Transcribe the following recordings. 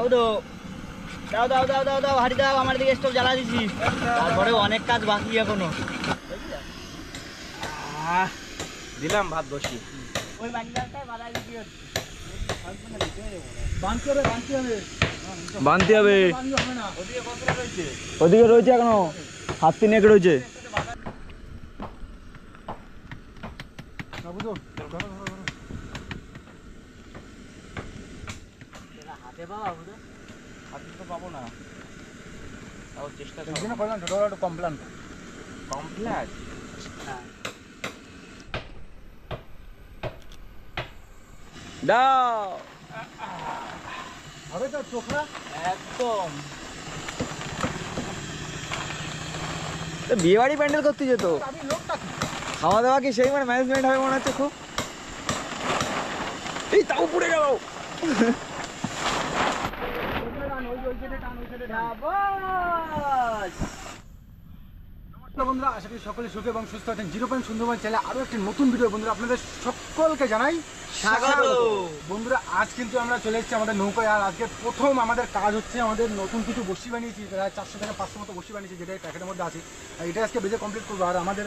ও তো দাও দাও দাও দাও দাও হাঁড়ি দাও, আমার দিকে স্টোভ জ্বালা দিছি। তারপরে অনেক কাজ বাকি এখনো। দিলাম ভাত বসি। ওই বাড়িটায় বাড়াই দিছি। বানতে হবে। ওদিকে রয়েছে এখনো 7-3 এক রয়েছে। হাতে পাবো হাতে তো পাবো না, তাও চেষ্টা করলাম। ছোট কমপ্লেন কমপ্লেন দাও হবে তো চোখরা একদম। বিয়ে বাড়ি প্যান্ডেল করতে যেত, খাওয়া দাওয়া কি সেই মানে ম্যানেজমেন্ট হবে মনে হচ্ছে খুব। এই তাও পুড়ে গেল। বন্ধুরা আশা করি সকলে সুখে এবং সুস্থ আছেন। 0 সুন্দরবন চ্যানেলে আরো একটি নতুন ভিডিও বন্ধুরা আপনাদের সকলকে জানাই স্বাগত। বন্ধুরা আজ কিন্তু আমরা চলে এসেছি আমাদের নৌকায়। আর আজকে প্রথম আমাদের কাজ হচ্ছে, আমাদের নতুন কিছু বসি বানিয়েছি, প্রায় 400 থেকে 500 মতো বসি বানিয়েছি, যেটা এই প্যাকেটের মধ্যে আছে। এটা আজকে বেজে কমপ্লিট করবো। আর আমাদের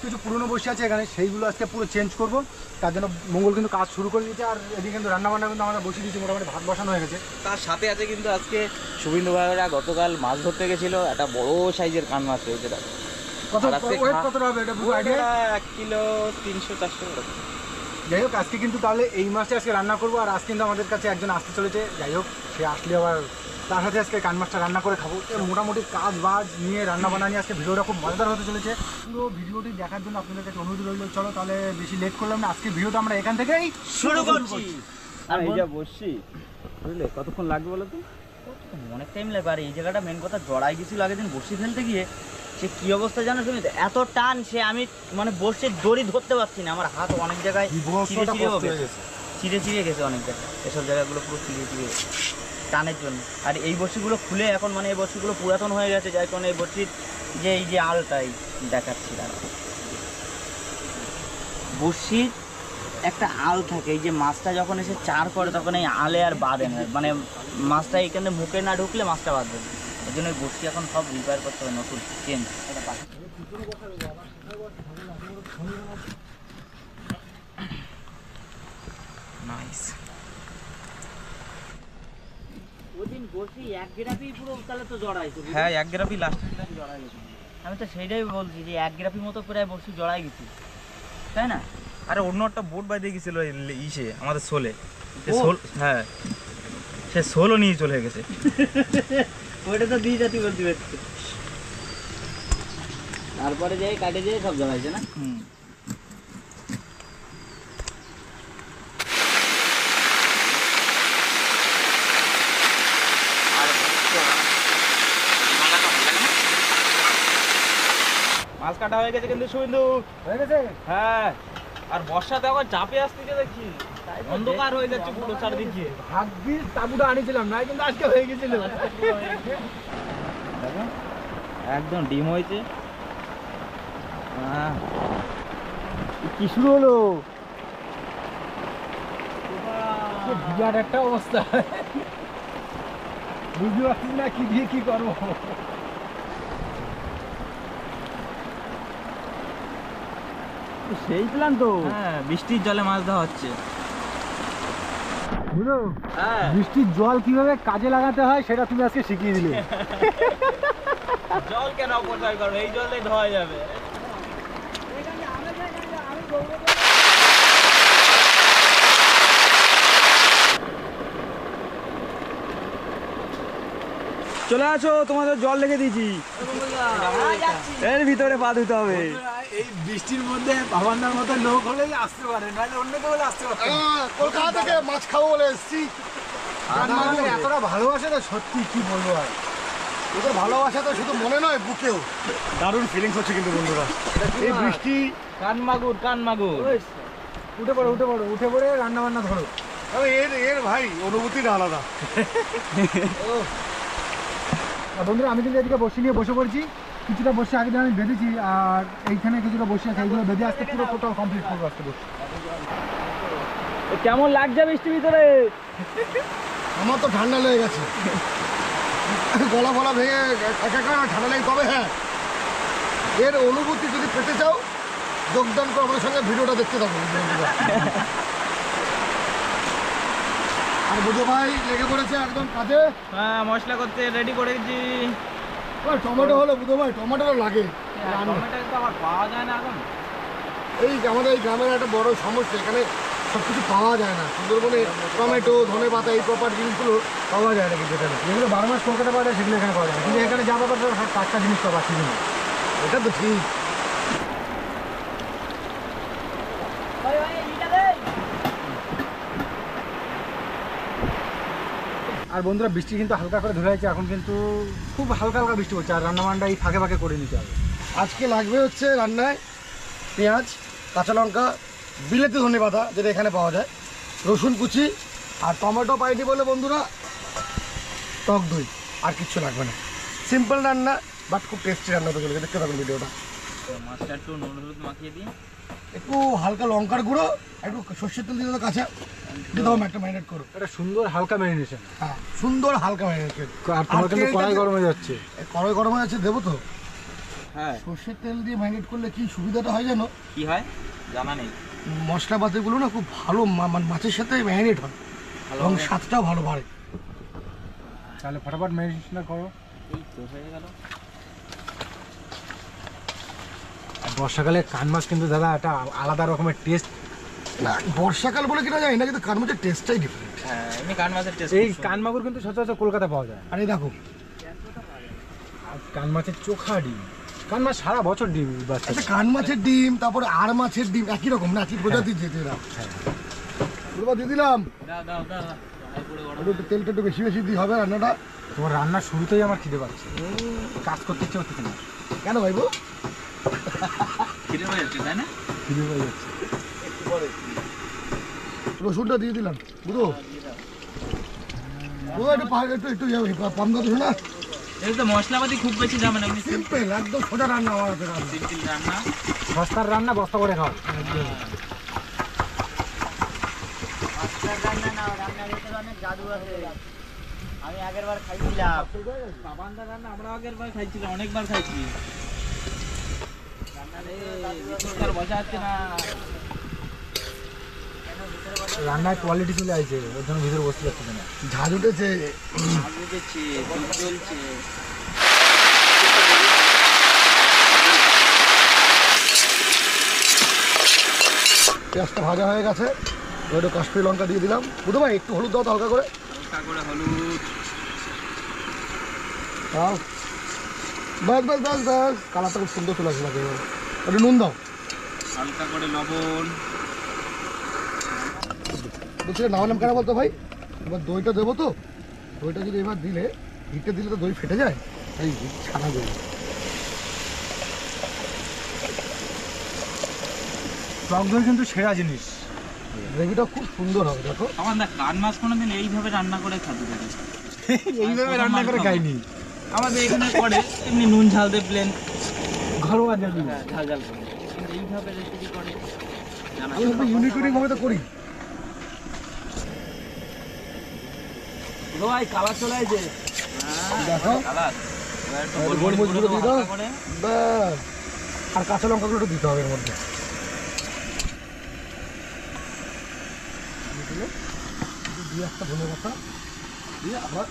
কিছু পুরনো বসি আছে এখানে, সেইগুলো আজকে পুরো চেঞ্জ করবো। তার জন্য মঙ্গল কিন্তু কাজ শুরু করে দিয়েছে। আর এদিকে কিন্তু রান্নাবান্না কিন্তু আমরা বসিয়ে দিয়েছি, মোটামুটি ভাত বসানো হয়ে গেছে। তার সাথে আছে কিন্তু আজকে শুভিন্দু ভাইরা গতকাল মাছ ধরতে গেছিল, একটা বড় সাইজের কান মাছ রয়েছে। কতটা হবে এটা পুরো আইডিয়া? 1 কিলো 300-400 টাকা। যাই হোক আজকে কিন্তু তাহলে এই মাছটা আজকে রান্না করবো। আর আজকে কিন্তু আমাদের কাছে একজন আসতে চলেছে, যাই হোক সে আসলে আবার তার সাথে আজকে কান মাছটা রান্না করে খাবো। মোটামুটি কাজ বাজ নিয়ে রান্না বান্না নিয়ে আজকে ভিডিওটা খুব মজাদার হতে চলেছে। পুরো ভিডিওটি দেখার জন্য আপনাদের কাছে অনুরোধ রইল। চলো তাহলে বেশি লেট করলাম না, আজকে ভিডিওটা আমরা এখান থেকেই শুরু করছি। আর এই যা বসছি বুঝলে কতক্ষণ লাগবে বলো তো? অনেক টাইম লাগবে। আর এই জায়গাটা মেন কথা জড়াই গেছিল আগের দিন বসি ফেলতে গিয়ে, সে কি অবস্থা জানো তুমি? এত টান, সে আমি মানে বসে দড়ি ধরতে পারছি না। আমার হাত অনেক জায়গায় চিড়ে চিড়ে গেছে, অনেক জায়গায় এসব জায়গাগুলো পুরো চিড়ে চিড়ে গেছে টানের জন্য। আর এই বড়শিগুলো খুলে এখন মানে এই বড়শিগুলো পুরাতন হয়ে গেছে, যার কারণে এই বড়শির যে এই যে আলটাই দেখাচ্ছি না। বড়শির একটা আল থাকে, এই যে মাছটা যখন এসে চার করে তখন এই আলে আর বাঁধে না, মানে মাছটা এখানে মুখে না ঢুকলে মাছটা বাঁধবে না। এই জন্য বড়শি এখন সব রিপেয়ার করতে হবে, নতুন চেঞ্জ। নাইস। ওদিন বসি এক গ্রাফি পুরো তাহলে তো জড়াইছে। হ্যাঁ, এক গ্রাফি লাস্টে জড়াই গেছে। আমি তো সেইটাই বলছি যে এক গ্রাফি মতো প্রায় বসি জড়াই গেছি, তাই না? আরে অন্য একটা বোট বাইরে গেছিল ইসে আমাদের সোলে। সোল, হ্যাঁ সে সোলও নিয়ে চলে গেছে। ওইটা তো দিয়ে জাতি বলতে পারছি। তারপরে যাই কাটে যেয়ে সব জড়াইছে না। মাছ কাটা হয়ে গেছে কিন্তু শুভিন্দু হয়ে গেছে। হ্যাঁ, আর বর্ষাতে আবার চাপে আসতেছে দেখছি, অন্ধকার হয়ে যাচ্ছে পুরো চারদিকে। ভাগ্যিস তাবুটা আনিছিলাম না, কিন্তু আজকে হয়ে গেছিল। একদম ডিম হয়েছে। কি শুরু হলো? বিরাট একটা অবস্থা, বুঝতে পারছি না কি দিয়ে কি করবো। সেই প্ল্যান তো। হ্যাঁ, বৃষ্টির জলে মাছ ধরা হচ্ছে। বুঝলো, হ্যাঁ, বৃষ্টির জল কিভাবে কাজে লাগাতে হয় সেটা তুমি আজকে শিখিয়ে দিলে। জল কেন অপচয় করবে, এই জলে ধোয়া যাবে। চলে আসো, তোমাদের জল রেখে দিয়েছি, এর ভিতরে পা ধুতে হবে। এই বৃষ্টির মধ্যে ভাবান্নার মতো লোক হলেই আসতে পারে, নাহলে অন্য কেউ হলে আসতে পারে। কলকাতা থেকে মাছ খাবো বলে এসেছি। এতটা ভালোবাসে না, সত্যি কি বলবো। আর ওদের ভালোবাসা তো শুধু মনে নয়, বুকেও দারুণ ফিলিংস হচ্ছে কিন্তু বন্ধুরা। এই বৃষ্টি, কান মাগুর, কান মাগুর। উঠে পড়ো উঠে পড়ো, উঠে পড়ে রান্না বান্না ধরো। এর ভাই অনুভূতিটা আলাদা। বন্ধুরা আমি কিন্তু এদিকে বসে নিয়ে বসে পড়ছি। কিছুটা বসে আগে আমি বেঁধেছি, আর এইখানে কিছুটা বসে আছে, এইগুলো বেঁধে আসতে পুরো টোটাল কমপ্লিট করবো আজকে বসে। কেমন লাগছে বৃষ্টির ভিতরে? আমার তো ঠান্ডা লেগে গেছে, গলা ফলা ভেঙে একা ঠান্ডা লেগে। তবে হ্যাঁ, এর অনুভূতি যদি পেতে চাও যোগদান করো আমাদের সঙ্গে, ভিডিওটা দেখতে থাকো। আর বুধো ভাই লেগে পড়েছে একদম কাজে। হ্যাঁ, মশলা করতে রেডি করেছি। টমেটো হলো বুধো ভাই, টমেটো লাগে। টমেটো তো আবার পাওয়া যায় না এখন। এই আমাদের এই গ্রামের একটা বড় সমস্যা, এখানে সব কিছু পাওয়া যায় না। সুন্দরবনে টমেটো, ধনে পাতা, এই প্রপার জিনিসগুলো পাওয়া যায় না। কিন্তু এখানে যেগুলো 12 মাস কলকাতা পাওয়া যায় সেগুলো এখানে পাওয়া যায় না। কিন্তু এখানে যা পাওয়া যায় সব টাটকা জিনিস পাওয়া যায়। এটা তো ঠিক। আর বন্ধুরা, বৃষ্টি কিন্তু হালকা করে ধরে আছে এখন, কিন্তু খুব হালকা হালকা বৃষ্টি হচ্ছে। আর রান্নাবান্না এই ফাঁকে ফাঁকে করে নিতে হবে। আজকে লাগবে হচ্ছে রান্নায় পেঁয়াজ, কাঁচা লঙ্কা, বিলেতি ধনেপাতা যেটা এখানে পাওয়া যায়, রসুন কুচি, আর টমেটো পাইনি বলে বন্ধুরা টক দই, আর কিচ্ছু লাগবে না। সিম্পল রান্না, বাট খুব টেস্টি রান্না হতে চলেছে। দেখতে থাকুন ভিডিওটা। মাছটা একটু নুন হলুদ মাখিয়ে দিই। একটু হালকা লঙ্কার গুঁড়ো, একটু সর্ষের তেল দিয়ে দাও কাঁচা, দিয়ে দাও, একটা ম্যারিনেট করো। এটা সুন্দর হালকা ম্যারিনেশন। হ্যাঁ, সুন্দর হালকা ম্যারিনেট। আর তোমার কিন্তু কড়াই গরম হয়ে যাচ্ছে। কড়াই গরম হয়ে যাচ্ছে, দেবো তো। হ্যাঁ, সর্ষের তেল দিয়ে ম্যারিনেট করলে কি সুবিধাটা হয় জানো? কি হয় জানা নেই। মশলাপাতিগুলো না খুব ভালো মাছের সাথে ম্যারিনেট হয় এবং স্বাদটাও ভালো বাড়ে। তাহলে ফটাফট ম্যারিনেশন করো। এই তো হয়ে গেল। আর বর্ষাকালে কান মাছ কিন্তু দাদা একটা আলাদা রকমের টেস্ট। না, বর্ষাকাল বলে কিনা যায় না, কিন্তু কান মাছের টেস্টটাই ডিফারেন্ট। হ্যাঁ, এমনি কান মাছের টেস্ট। এই কান মাগুর কিন্তু সচরাচর কলকাতা পাওয়া যায়। আর এই দেখো, আর কান মাছের চোখা ডিম, কান মাছ সারা বছর ডিম বাচ্চা। একটা কান মাছের ডিম, তারপরে আর মাছের ডিম একই রকম না, কি প্রজাতির যেতে এরা। দিয়ে দিলাম। দাও দাও দাও। একটু তেলটা একটু বেশি বেশি দিয়ে হবে রান্নাটা। তোমার রান্নার শুরুতেই আমার খিদে পাচ্ছে, কাজ করতে ইচ্ছে হচ্ছে না। কেন ভাই বো? খিদে হয়ে যাচ্ছে তাই না? খিদে হয়ে যাচ্ছে। রসুনটা দিয়ে দিলাম বুঝো। ও একটু একটু পাম দাও না। এই তো মশলাপাতি খুব বেশি যাবে না, এমনি সিম্পল একদম সোজা রান্না আমার হাতে রান্না। সিম্পল রান্না। সস্তার রান্না বস্তা করে খাও। রান্না না, রান্নার ভিতরে অনেক জাদু আছে। আমি আগের বার খাইছিলাম বাবানদার রান্না, আমরা আগের বার খাইছিলাম, অনেকবার খাইছি। রান্নার বসা হচ্ছে না। রান্নায় কোয়ালিটি চলে আসছে, ওর জন্য ভিতরে বসতে যাচ্ছে না। ঝাঁজ উঠেছে। আগ উঠেছে, দুধ জ্বলছে। পেঁয়াজটা ভাজা হয়ে গেছে, একটু কাশ্মীরি লঙ্কা দিয়ে দিলাম। বুঝতে ভাই একটু হলুদ দাও তো হালকা করে। হালকা করে হলুদ। দাও, বাস বাস বাস বাস, কালারটা খুব সুন্দর চলে আসছে। একটু নুন দাও। হালকা করে লবণ। বলছি নামালাম কেন বলতো ভাই, এবার দইটা দেবো তো। দইটা যদি এবার দিলে, হিটে দিলে তো দই ফেটে যায়, তাই ছানা দেবো। টক দই কিন্তু সেরা জিনিস। গ্রেভিটা খুব সুন্দর হবে দেখো। আমার না কান মাছ কোনোদিন এইভাবে রান্না করে খাতে পারি। এইভাবে রান্না করে খাইনি। আমাদের এখানে করে এমনি নুন ঝাল দিয়ে প্লেন ঘরোয়া জল দিন। ঝাল ঝাল করে, কিন্তু এইভাবে রেসিপি করে জানা আমি একটু ইউনিক ইউনিক ভাবে তো করি। ভাই কালার চলে আসছে। দেখো, কালার আর গোলমরিচ গুঁড়ো দিয়ে দাও। ব্যাস, আর কাঁচা লঙ্কাগুলো একটু দিতে হবে এর মধ্যে। দিয়ে একটা ধনে পাতা দিয়ে আবার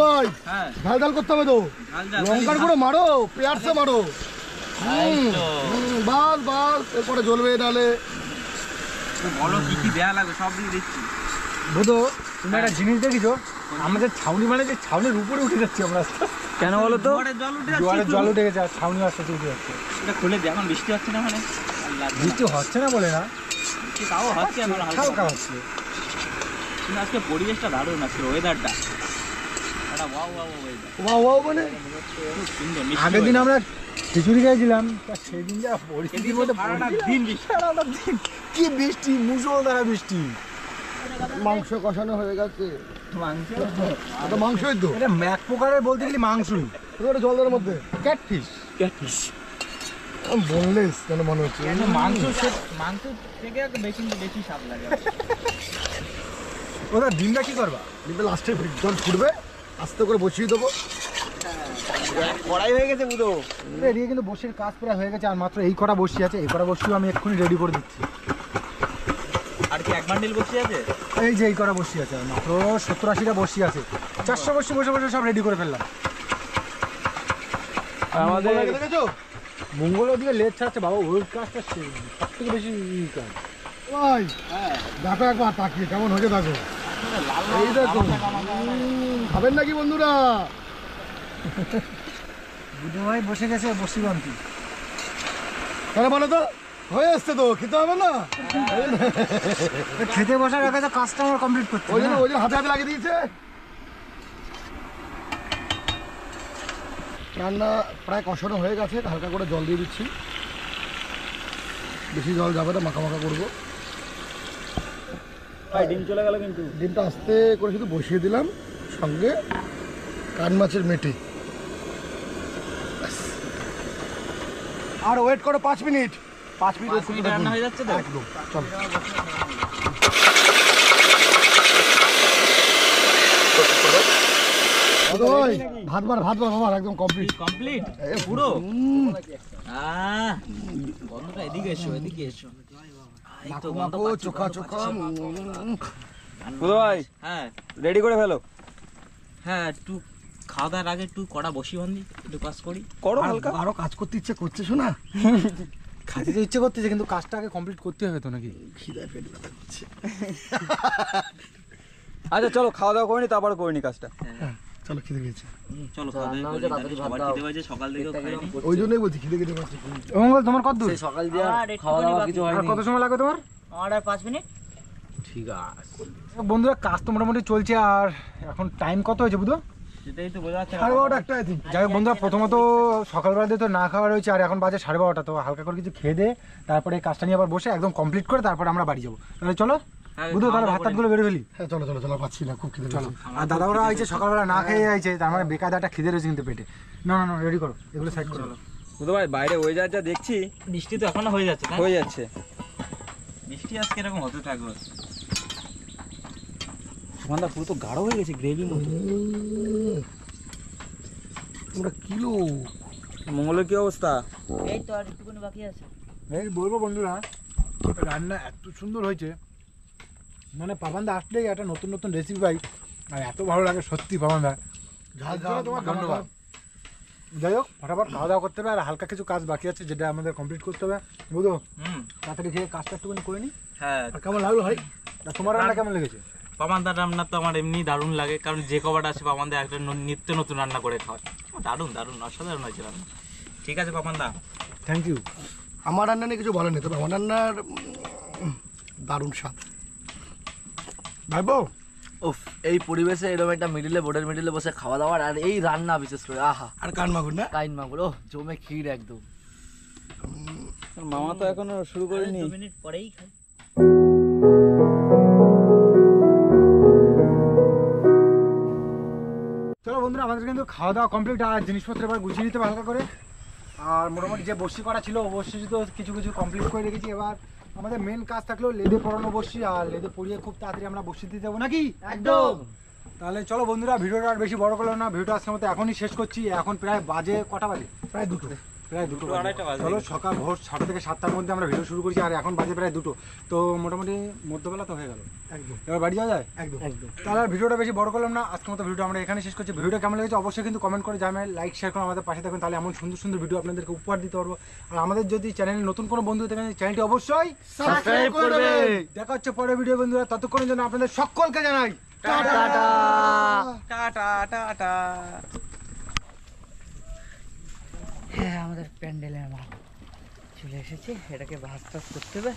ভাই হ্যাঁ, ঝাল ঝাল করতে হবে তো। ঝাল ঝাল লঙ্কার গুঁড়ো মারো, পেঁয়াজটা মারো। বাস বাস, এরপরে জ্বলবে ডালে। বলো কি কি দেয়া লাগবে, সব দিয়ে দিচ্ছি। বুধো, তুমি একটা জিনিস দেখিছো, আমাদের ছাউনি মানে যে ছাউনির উপরে উঠে যাচ্ছি আমরা। কেন বলো তো? জল উঠে জোয়ারের জল উঠে গেছে আর ছাউনি আস্তে আস্তে উঠে যাচ্ছে। এটা খুলে দিয়ে এখন বৃষ্টি হচ্ছে না, মানে বৃষ্টি হচ্ছে না বলে না, বৃষ্টি তাও হচ্ছে এখন হালকা হালকা। হচ্ছে। কিন্তু আজকে পরিবেশটা দারুণ আছে, ওয়েদারটা একটা wow wow weather, wow wow মানে খুব সুন্দর। আগের দিন আমরা খিচুড়ি খেয়েছিলাম, তা সেই দিন যা পরিস্থিতির মধ্যে সারাটা দিন বৃষ্টি। সারাটা দিন কি বৃষ্টি, মুষলধারা বৃষ্টি। মাংস কষানো হয়ে গেছে। মাংস এটা মাংসই তো। এটা ম্যাক পোকারের বলতে গেলে মাংসই। ওটা জলের মধ্যে ক্যাটফিশ। ক্যাটফিশ। বললেস কেন মনে হচ্ছে মাংস থেকে বেশি স্বাদ লাগে। ওটা ডিমটা কি করবা? ডিমটা লাস্টে জল ফুটবে, আস্তে করে বসিয়ে দেবো। কড়াই হয়ে গেছে বুধো। এদিকে কিন্তু বসির কাজ প্রায় হয়ে গেছে, আর মাত্র এই কটা বসি আছে, এই কটা বসিও আমি এক্ষুনি রেডি করে দিচ্ছি। আর কি এক বান্ডিল বসে আছে? এই যে এই কটা বসি আছে, আর মাত্র 70-80টা বসি আছে, 400 বসি বসে বসে সব রেডি করে ফেললাম। আমাদের দেখেছো মঙ্গল ওদিকে লেট ছাড়ছে বাবা, ওই কাজটা সব থেকে বেশি কাজ। ভাই দেখো একবার তাকিয়ে কেমন হয়েছে, দেখো এই দেখো। খাবেন নাকি বন্ধুরা? বুধু ভাই বসে গেছে বসি বান্তি। কেন বলো তো, হয়ে আসছে তো, খেতে হবে না? খেতে বসার আগে তো কাজটা আমার কমপ্লিট করতে, ওই জন্য হাতে হাতে লাগিয়ে দিয়েছে। রান্না প্রায় কষানো হয়ে গেছে, হালকা করে জল দিয়ে দিচ্ছি, বেশি জল যাবে না, মাখা মাখা করবো। ডিম চলে গেল কিন্তু। ডিমটা আস্তে করে শুধু বসিয়ে দিলাম, সঙ্গে কান মাছের মেটে। আর ওয়েট করো 5 মিনিট। 5 মিনিট রান্না হয়ে যাচ্ছে তো? একদম, চলো। ভাত বার বাবা একদম কমপ্লিট। কমপ্লিট পুরো? গন্ধটা এদিকে এসো, এদিকে এসো। এই তো গন্ধ পাচ্ছি, চোখা চোখা। বুধ ভাই হ্যাঁ রেডি করে ফেলো। হ্যাঁ, একটু খাওয়া দাওয়ার আগে একটু কড়া বসি বান্ধি, একটু কাজ করি। করো হালকা। আরো কাজ করতে ইচ্ছে করছে, শোনা খাতে তো ইচ্ছে করতেছে, কিন্তু কাজটা আগে কমপ্লিট করতে হবে তো নাকি? খিদায় পেট ব্যথা করছে। আচ্ছা চলো খাওয়া দাওয়া করে নি, তারপর করে নি কাজটা। চলো, খিদে পেয়েছে। চলো খাওয়া দাওয়া করি, তাহলে সবার খিদে পেয়েছে, সকাল থেকেও খাইনি। ওই জন্যই বলছি খিদে পেয়েছে। মঙ্গল তোমার কত দূর? সকাল দিয়ে খাওয়া দাওয়া কিছু আর কত সময় লাগবে তোমার? আমার আর 5 মিনিট। ঠিক আছে বন্ধুরা, কাজ তো মোটামুটি চলছে। আর এখন টাইম কত হয়েছে বুধ? সেটাই তো বোঝা যাচ্ছে না। 12:30 I think। যাই হোক বন্ধুরা, প্রথমত সকালবেলা দিয়ে তো না খাওয়া রয়েছে, আর এখন বাজে 12:30। তো হালকা করে কিছু খেয়ে দে, তারপরে এই কাজটা নিয়ে আবার বসে একদম কমপ্লিট করে তারপরে আমরা বাড়ি যাবো। তাহলে চলো বুধ, তাহলে ভাত টাতগুলো বেড়ে ফেলি। হ্যাঁ চলো চলো চলো, পাচ্ছি না, খুব খিদে। চলো। আর দাদা ওরা আইছে সকালবেলা না খেয়ে আইছে, তার মানে বেকায়দাটা খিদে রয়েছে কিন্তু পেটে। না না না, রেডি করো, এগুলো সাইড করো। বুধ ভাই বাইরে ওয়েদার যা দেখছি, বৃষ্টি তো এখনো হয়ে যাচ্ছে, হয়ে যাচ্ছে। বৃষ্টি আজকে এরকম হতে থাকবে। সুগন্ধা পুরো তো গাঢ় হয়ে গেছে, গ্রেভি মতো। তোমরা কিলো মঙ্গলের কি অবস্থা? এই তো আর একটুখানি বাকি আছে। এই বলবো বন্ধুরা, রান্না এত সুন্দর হয়েছে, মানে পাবানদা আসলেই একটা নতুন নতুন রেসিপি পাই, আর এত ভালো লাগে সত্যি পাবানদা। তোমার ধন্যবাদ। যাই হোক, ফটাফট খাওয়া দাওয়া করতে হবে, আর হালকা কিছু কাজ বাকি আছে যেটা আমাদের কমপ্লিট করতে হবে। বুঝো, তাড়াতাড়ি খেয়ে কাজটা একটুখানি করে নি। হ্যাঁ, আর কেমন লাগলো ভাই? তোমার রান্না কেমন লেগেছে? পামানদার রান্না তো আমার এমনি দারুণ লাগে, কারণ যে কবাটা আছে পামানদা একটা নিত্য নতুন রান্না করে খাওয়ায়। দারুণ দারুণ অসাধারণ হয়েছে রান্না। ঠিক আছে পামানদা, থ্যাংক ইউ। আমার রান্না নিয়ে কিছু বলেনি, তবে আমার রান্নার দারুণ স্বাদ। ভাইবো, উফ, এই পরিবেশে এরকম একটা বোর্ডের মিডিলে বসে খাওয়া দাওয়ার, আর এই রান্না বিশেষ করে, আহা। আর কান মাগুর না, কাইন মাগুর, ও জমে ক্ষীর একদম। মামা তো এখনো শুরু করেনি। 2 মিনিট পরেই খাই। চলো বন্ধুরা, আমাদের কিন্তু খাওয়া দাওয়া কমপ্লিট, আর জিনিসপত্র এবার গুছিয়ে নিতে হবে হালকা করে। আর মোটামুটি যে বসি করা ছিল অবশ্যই তো কিছু কিছু কমপ্লিট করে রেখেছি। এবার আমাদের মেন কাজ থাকলেও লেদে পড়ানো বসি, আর লেদে পড়িয়ে খুব তাড়াতাড়ি আমরা বসি দিতে যাবো নাকি? একদম। তাহলে চলো বন্ধুরা, ভিডিওটা আর বেশি বড় করলাম না, ভিডিওটা আজকের মতো এখনই শেষ করছি। এখন প্রায় বাজে কটা বাজে? প্রায় 2টো, প্রায় 2টো বাজে। চলো, সকাল ভোর 6টা থেকে 7টার মধ্যে আমরা ভিডিও শুরু করেছি, আর এখন বাজে প্রায় 2টো। তো মোটামুটি মধ্যবেলা তো হয়ে গেল একদম, এবার বাড়ি যাওয়া যায় একদম একদম। তাহলে আর ভিডিওটা বেশি বড় করলাম না, আজকের মতো ভিডিও আমরা এখানে শেষ করছি। ভিডিওটা কেমন লেগেছে অবশ্যই কিন্তু কমেন্ট করে জানাবেন, লাইক শেয়ার করে আমাদের পাশে থাকবেন, তাহলে এমন সুন্দর সুন্দর ভিডিও আপনাদেরকে উপহার দিতে পারবো। আর আমাদের যদি চ্যানেলে নতুন কোনো বন্ধু থাকেন, চ্যানেলটি অবশ্যই সাবস্ক্রাইব করবে। দেখা হচ্ছে পরের ভিডিও বন্ধুরা, ততক্ষণের জন্য আপনাদের সকলকে জানাই টাটা টাটা টাটা। হ্যাঁ, আমাদের প্যান্ডেলের মাল চলে এসেছে, এটাকে ভাজ টাজ করতে হবে।